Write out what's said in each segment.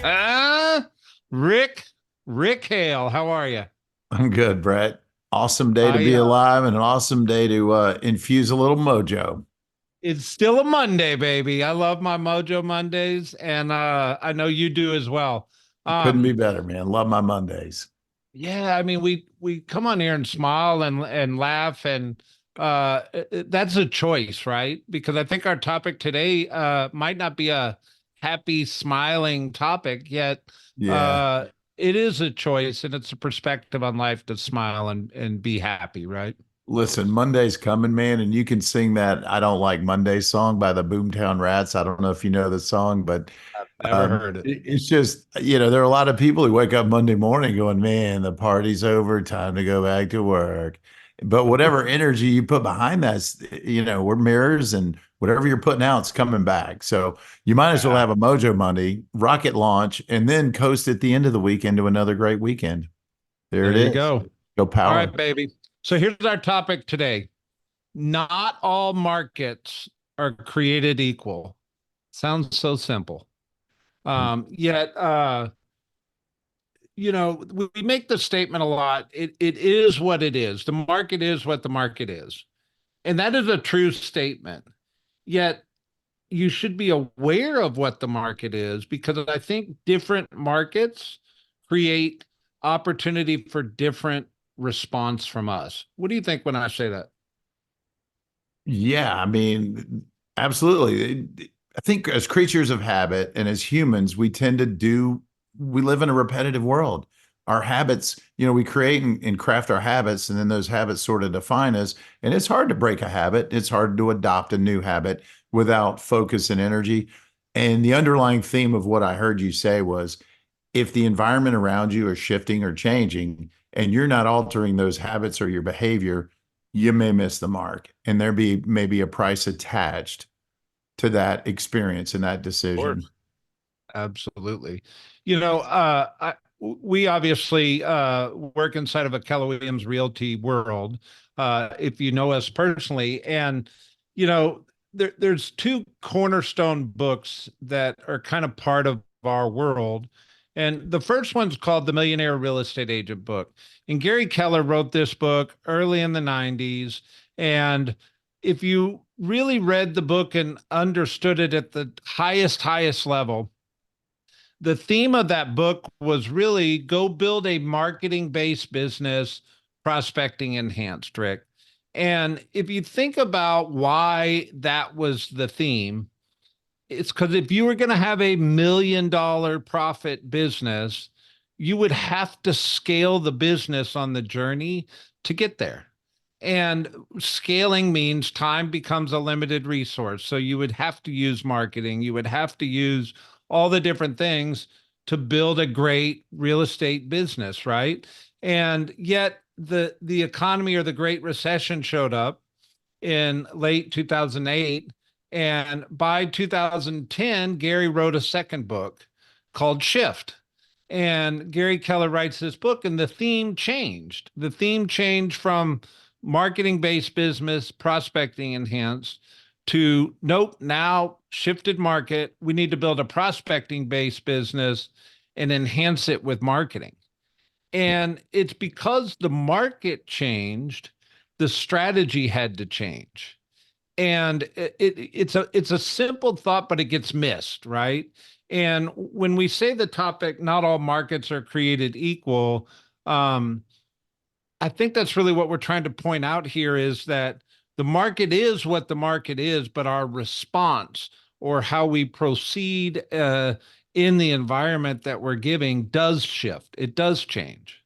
Ah, Rick, Rick Hale, how are you? I'm good, Brett. Awesome day to I be alive and an awesome day to infuse a little mojo. It's still a Monday, baby. I love my Mojo Mondays, and I know you do as well. Couldn't be Um, better, man. Love my Mondays. yeah, I mean, we come on here and smile and laugh, and that's a choice, right? Because I think our topic today might not be a happy, smiling topic, yet Yeah. uh, it is a choice, and it's a perspective on life to smile and be happy, right? Listen, Monday's coming, man, and you can sing that I Don't Like Monday song by the Boomtown Rats. I don't know if you know the song, but I've never heard it. it's just, there are a lot of people who wake up Monday morning going, man, the party's over, time to go back to work. But whatever energy you put behind that, we're mirrors and whatever you're putting out is coming back. So you might as well Yeah, have a Mojo Monday, rocket launch, and then coast at the end of the weekend to another great weekend. There it there you is. go. Go All power. right, baby. So here's our topic today. Not all markets are created equal. Sounds so simple. Yet, we make the statement a lot. It is what it is. The market is what the market is. And that is a true statement. Yet you should be aware of what the market is because I think different markets create opportunity for different response from us. What do you think when I say that? Yeah, I mean, absolutely. I think as creatures of habit and as humans, we live in a repetitive world. Our habits, we create and craft our habits, and then those habits sort of define us. And it's hard to break a habit. It's hard to adopt a new habit without focus and energy. And the underlying theme of what I heard you say was if the environment around you is shifting or changing and you're not altering those habits or your behavior, you may miss the mark. And there be maybe a price attached to that experience and that Of decision. course. Absolutely. We obviously work inside of a Keller Williams Realty world. If you know us personally, and you know, there's two cornerstone books that are kind of part of our world. And the first one's called The Millionaire Real Estate Agent Book. And Gary Keller wrote this book early in the 90s. And if you really read the book and understood it at the highest level, the theme of that book was really go build a marketing based business, prospecting enhanced, Rick. And if you think about why that was the theme, it's because if you were going to have $1 million profit business, you would have to scale the business on the journey to get there. And scaling means time becomes a limited resource. So you would have to use marketing, you would have to use all the different things to build a great real estate business, right? And yet the economy or the Great Recession showed up in late 2008. And by 2010, Gary wrote a second book called Shift. And Gary Keller writes this book, and the theme changed. The theme changed from marketing based business, prospecting enhanced, to nope, now shifted market. We need to build a prospecting based business and enhance it with marketing. And it's because the market changed, the strategy had to change. And it's a simple thought, but it gets missed, right? And when we say the topic, not all markets are created equal, um, I think that's really what we're trying to point out here is that the market is what the market is, but our response or how we proceed in the environment that we're giving does shift. It does change.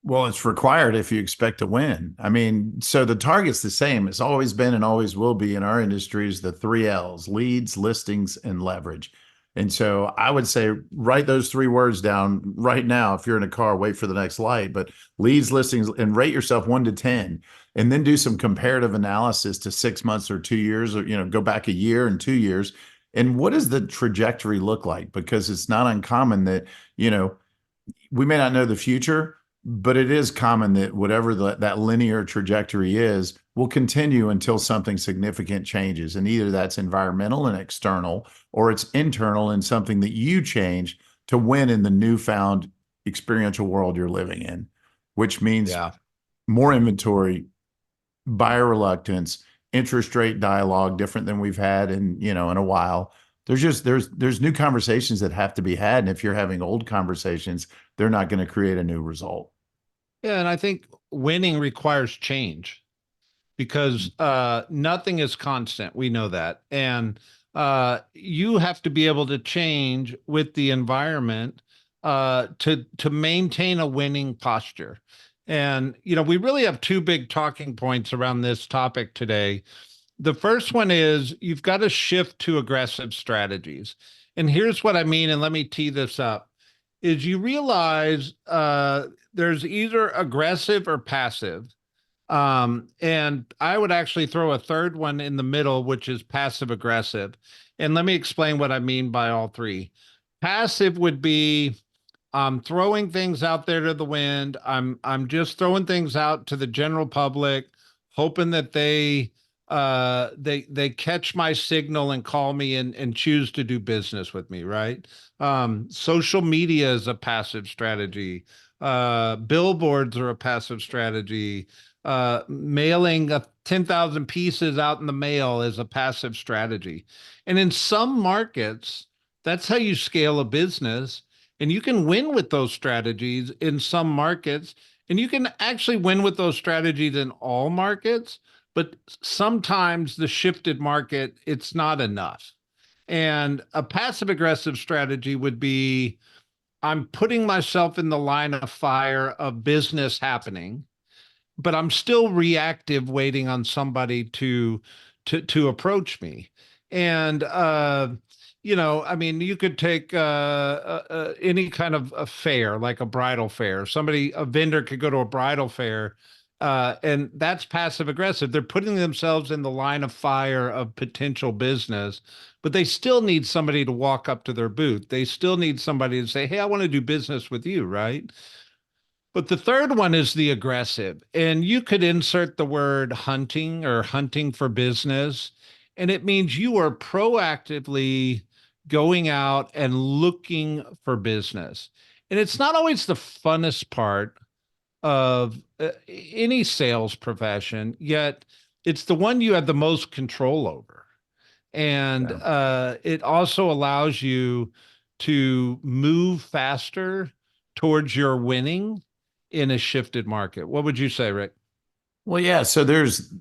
Well, it's required if you expect to win. I mean, so the target's the same. It's always been and always will be in our industries, the three L's: leads, listings, and leverage. And so I would say write those three words down right now. If you're in a car, wait for the next light, but leads, listings, and rate yourself 1 to 10, and then do some comparative analysis to 6 months or 2 years, or, go back a year and 2 years. And what does the trajectory look like? Because it's not uncommon that, we may not know the future, but it is common that whatever that linear trajectory is will continue until something significant changes. And either that's environmental and external, or it's internal and something that you change to win in the newfound experiential world you're living in, which means Yeah. more inventory, buyer reluctance, interest rate dialogue different than we've had in a while. There's new conversations that have to be had, and if you're having old conversations, they're not going to create a new result. Yeah. And I think winning requires change because nothing is constant. We know that. And you have to be able to change with the environment to maintain a winning posture. And, we really have two big talking points around this topic today. The first one is you've got to shift to aggressive strategies. And here's what I mean, and let me tee this up, is you realize there's either aggressive or passive. And I would actually throw a third one in the middle, which is passive aggressive. And let me explain what I mean by all three. Passive would be I'm throwing things out there to the wind. I'm just throwing things out to the general public, hoping that they catch my signal and call me and choose to do business with me, right? Social media is a passive strategy. Billboards are a passive strategy. Mailing 10,000 pieces out in the mail is a passive strategy. And in some markets, that's how you scale a business. And you can win with those strategies in some markets, and you can actually win with those strategies in all markets. But sometimes the shifted market, it's not enough. And a passive aggressive strategy would be I'm putting myself in the line of fire of business happening, but I'm still reactive, waiting on somebody to approach me. And I mean, you could take any kind of a fair, like a bridal fair. A vendor could go to a bridal fair, and that's passive aggressive. They're putting themselves in the line of fire of potential business, but they still need somebody to walk up to their booth. They still need somebody to say, "Hey, I want to do business with you," right? But the third one is the aggressive. And you could insert the word hunting or hunting for business. And it means you are proactively going out and looking for business. And it's not always the funnest part of any sales profession, yet it's the one you have the most control over. And Yeah. it also allows you to move faster towards your winning in a shifted market. What would you say, Rick? Well, yeah. So there's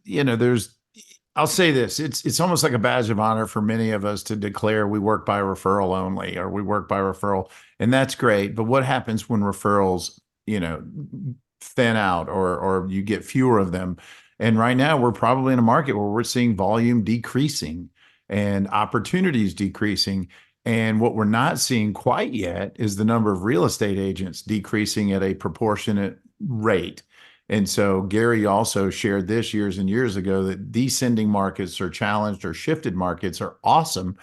I'll say this. It's almost like a badge of honor for many of us to declare we work by referral only or we work by referral. And that's great. But what happens when referrals, thin out or you get fewer of them? And right now we're probably in a market where we're seeing volume decreasing and opportunities decreasing. And what we're not seeing quite yet is the number of real estate agents decreasing at a proportionate rate. And so Gary also shared this years and years ago that descending markets or challenged or shifted markets are awesome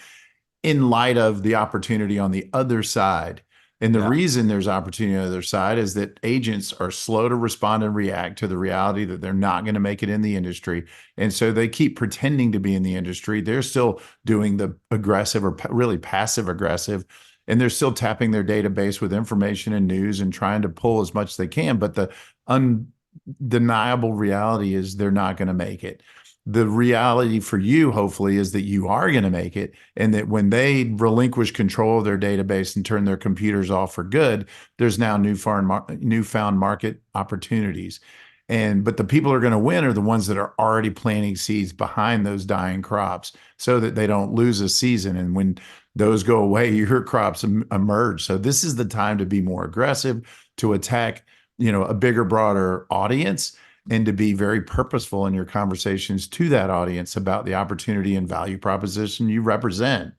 in light of the opportunity on the other side. And the Yeah. reason there's opportunity on the other side is that agents are slow to respond and react to the reality that they're not going to make it in the industry. And so they keep pretending to be in the industry. They're still doing the aggressive or really passive aggressive. And they're still tapping their database with information and news and trying to pull as much as they can. But the undeniable reality is they're not going to make it. The reality for you, hopefully, is that you are going to make it, and that when they relinquish control of their database and turn their computers off for good, there's now newfound market opportunities. But the people who are going to win are the ones that are already planting seeds behind those dying crops so that they don't lose a season. And when those go away, your crops emerge. So this is the time to be more aggressive, to attack, a bigger, broader audience, and to be very purposeful in your conversations to that audience about the opportunity and value proposition you represent.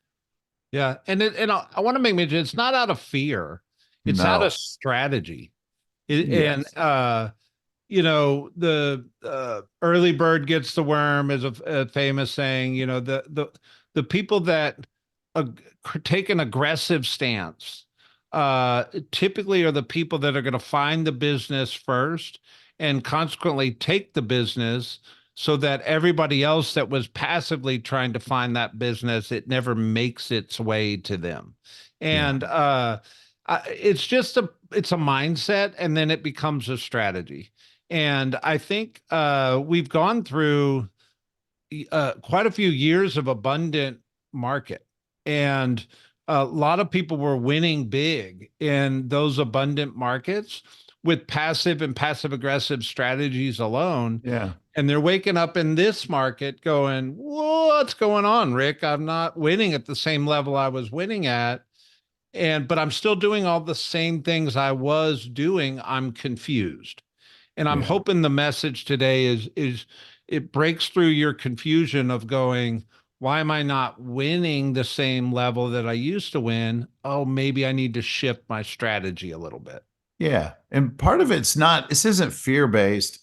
Yeah. And I want to make mention it's not out of fear, it's out of No. strategy. And Yes. the early bird gets the worm is a famous saying. The people that uh, take an aggressive stance typically are the people that are going to find the business first and consequently take the business, so that everybody else that was passively trying to find that business, it never makes its way to them. Yeah. And it's a mindset, and then it becomes a strategy. And I think we've gone through quite a few years of abundant market, and a lot of people were winning big in those abundant markets with passive and passive aggressive strategies alone. Yeah. And they're waking up in this market going, what's going on, Rick? I'm not winning at the same level I was winning at. But I'm still doing all the same things I was doing. I'm confused. And I'm Yeah. hoping the message today is it breaks through your confusion of going, why am I not winning the same level that I used to win? Oh, maybe I need to shift my strategy a little bit. Yeah. And part of it's not, this isn't a fear based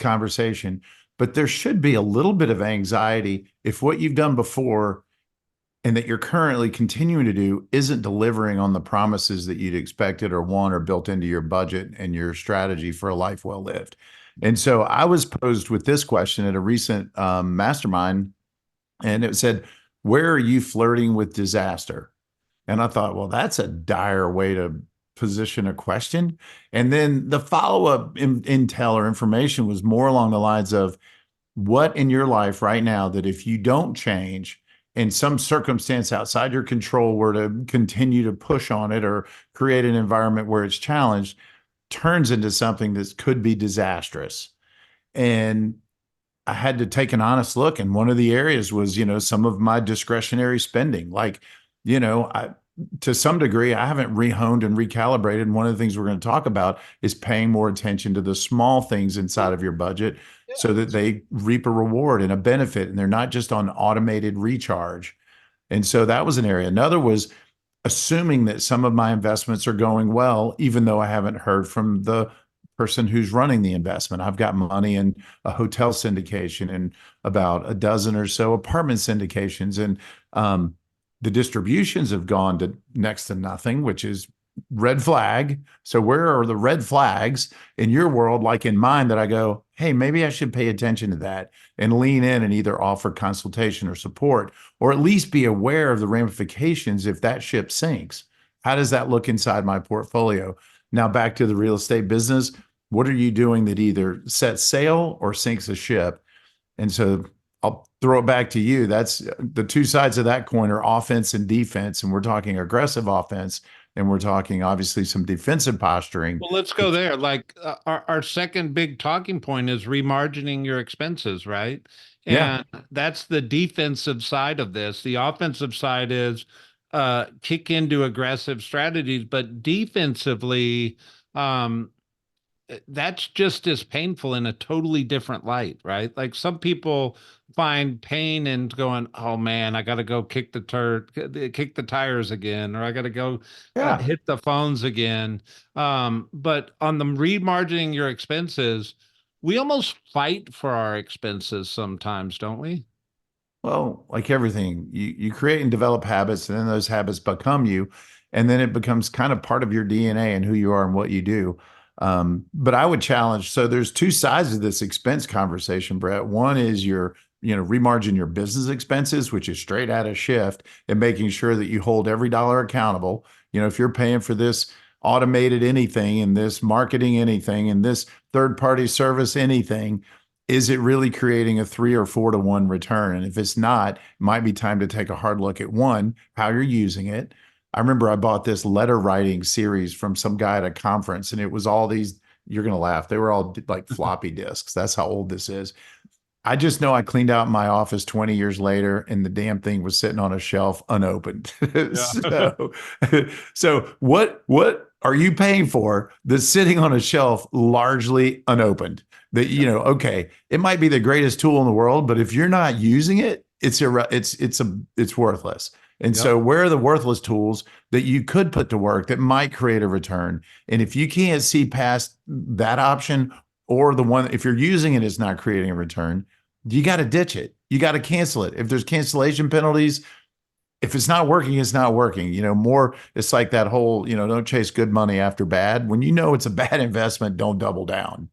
conversation, but there should be a little bit of anxiety if what you've done before and that you're currently continuing to do isn't delivering on the promises that you'd expected or want or built into your budget and your strategy for a life well lived. And so I was posed with this question at a recent mastermind, and it said, where are you flirting with disaster? And I thought, well, that's a dire way to position a question. And then the follow up intel or information was more along the lines of, what in your life right now that if you don't change and some circumstance outside your control were to continue to push on it or create an environment where it's challenged, turns into something that could be disastrous. And I had to take an honest look. And one of the areas was, some of my discretionary spending. Like, to some degree, I haven't rehoned and recalibrated. And one of the things we're going to talk about is paying more attention to the small things inside of your budget so that they reap a reward and a benefit. And they're not just on automated recharge. And so that was an area. Another was assuming that some of my investments are going well, even though I haven't heard from the person who's running the investment. I've got money in a hotel syndication and about a dozen or so apartment syndications. And the distributions have gone to next to nothing, which is red flag. So where are the red flags in your world, like in mine, that I go, hey, maybe I should pay attention to that and lean in and either offer consultation or support, or at least be aware of the ramifications if that ship sinks. How does that look inside my portfolio? Now back to the real estate business. What are you doing that either sets sail or sinks a ship? And so I'll throw it back to you. That's the two sides of that coin are offense and defense. And we're talking aggressive offense, and we're talking obviously some defensive posturing. Well, let's go there. Like our second big talking point is remargining your expenses, right? Yeah. And that's the defensive side of this. The offensive side is kick into aggressive strategies, but defensively, um, that's just as painful in a totally different light, right? Like some people find pain in going, oh man, I got to go kick the tires again, or I got to go Yeah. hit the phones again. But on the remargining your expenses, we almost fight for our expenses sometimes, don't we? Well, like everything, you create and develop habits, and then those habits become you, and then it becomes kind of part of your DNA and who you are and what you do. But I would challenge. So there's two sides of this expense conversation, Brett. One is your, remargin your business expenses, which is straight out of shift, and making sure that you hold every dollar accountable. If you're paying for this automated anything and this marketing anything and this third party service anything, is it really creating a 3 or 4 to 1 return? And if it's not, it might be time to take a hard look at one, how you're using it. I remember I bought this letter writing series from some guy at a conference, and it was all these, you're going to laugh. They were all like floppy disks. That's how old this is. I just know I cleaned out my office 20 years later, and the damn thing was sitting on a shelf unopened. Yeah. So what are you paying for that's sitting on a shelf largely unopened? That, okay, it might be the greatest tool in the world, but if you're not using it, it's worthless. And Yep. so where are the worthless tools that you could put to work that might create a return? And if you can't see past that option, or the one, if you're using it, it's not creating a return, you got to ditch it. You got to cancel it. If there's cancellation penalties, if it's not working, it's not working. It's like that whole, don't chase good money after bad. When you know it's a bad investment, don't double down.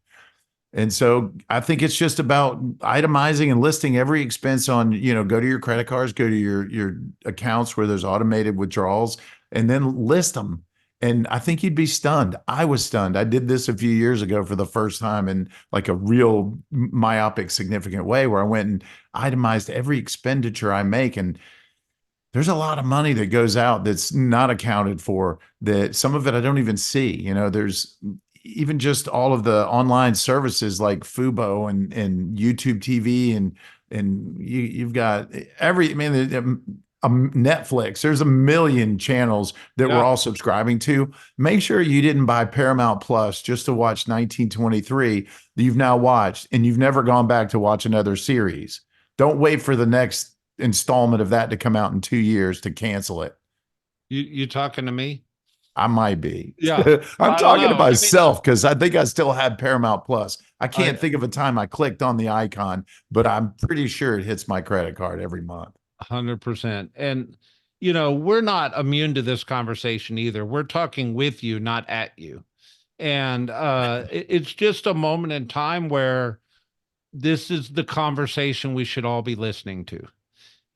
And so I think it's just about itemizing and listing every expense on, go to your credit cards, go to your accounts where there's automated withdrawals, and then list them. And I think you'd be stunned. I was stunned. I did this a few years ago for the first time in like a real myopic, significant way, where I went and itemized every expenditure I make. And there's a lot of money that goes out that's not accounted for, that some of it I don't even see. There's even just all of the online services like Fubo and YouTube TV, and you've got every, I mean, Netflix. There's a million channels that we're Yeah. all subscribing to. Make sure you didn't buy Paramount Plus just to watch 1923 that you've now watched and you've never gone back to watch another series. Don't wait for the next installment of that to come out in 2 years to cancel it. You talking to me? I might be. Yeah. I'm I don't talking to know. I mean, myself because I think I still had Paramount Plus. I I can't think of a time I clicked on the icon, but I'm pretty sure it hits my credit card every month. 100%. And, we're not immune to this conversation either. We're talking with you, not at you. And it's just a moment in time where this is the conversation we should all be listening to.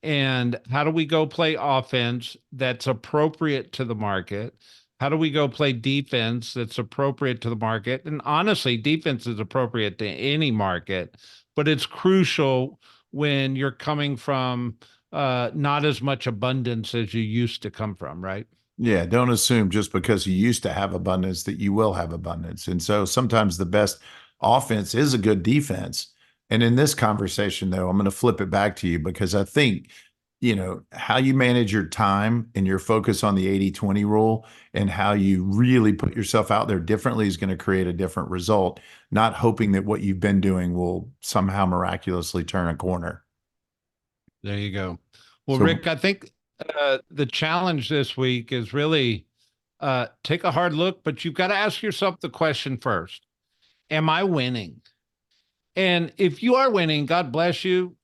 And how do we go play offense that's appropriate to the market? How do we go play defense that's appropriate to the market? And honestly, defense is appropriate to any market, but it's crucial when you're coming from not as much abundance as you used to come from, right? Yeah, don't assume just because you used to have abundance that you will have abundance. And so sometimes the best offense is a good defense. And in this conversation, though, I'm going to flip it back to you because I think, how you manage your time and your focus on the 80-20 rule and how you really put yourself out there differently is going to create a different result, not hoping that what you've been doing will somehow miraculously turn a corner. There you go. Well, So Rick, I think the challenge this week is really take a hard look, but you've got to ask yourself the question first. Am I winning? And if you are winning, God bless you.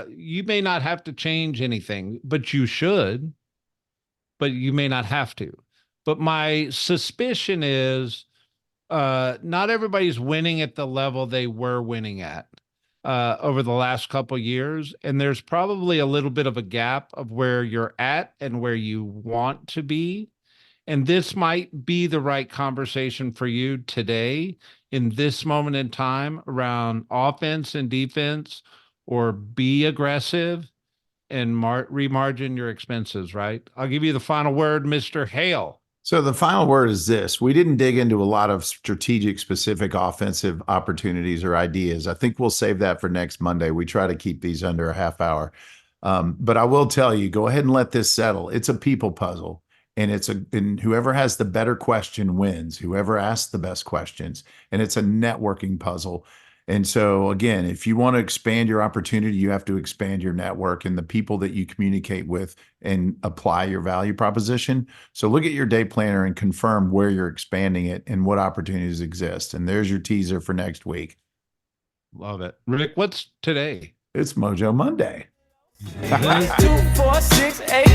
You may not have to change anything, but you should, but you may not have to. But my suspicion is not everybody's winning at the level they were winning at over the last couple years. And there's probably a little bit of a gap of where you're at and where you want to be. And this might be the right conversation for you today in this moment in time around offense and defense, or be aggressive and remargin your expenses, right? I'll give you the final word, Mr. Hale. So the final word is this. We didn't dig into a lot of strategic, specific offensive opportunities or ideas. I think we'll save that for next Monday. We try to keep these under a half hour. But I will tell you, go ahead and let this settle. It's a people puzzle. And whoever has the better question wins, whoever asks the best questions. And it's a networking puzzle. And so, again, if you want to expand your opportunity, you have to expand your network and the people that you communicate with and apply your value proposition. So look at your day planner and confirm where you're expanding it and what opportunities exist. And there's your teaser for next week. Love it. Rick, what's today? It's Mojo Monday. 2, 4, 6, 8.